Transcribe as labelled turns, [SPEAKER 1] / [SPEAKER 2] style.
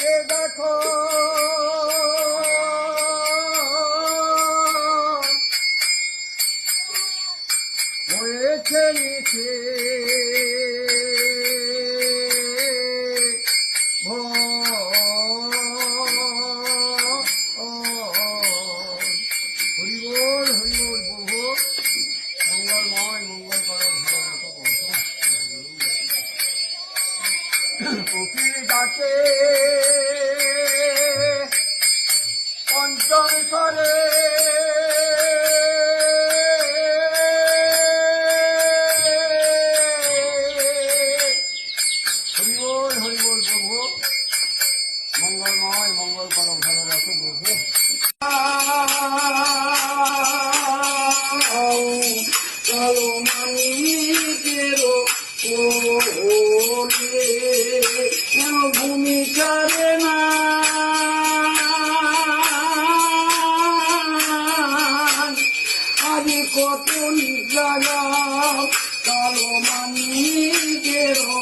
[SPEAKER 1] এ দেখো হয়েছে নিচে হরিবল হরিবল বহু মঙ্গলময় মঙ্গল করো কোকিল ডাকে পঞ্চম স্বরে হরিবল হরিবল প্রভু মঙ্গলময় মঙ্গল করো ভালোবাসো প্রভু চলো মানিকেরো কেন ভূমি ছাড়ে না আজ কত জায়গা চলো মানিকেরো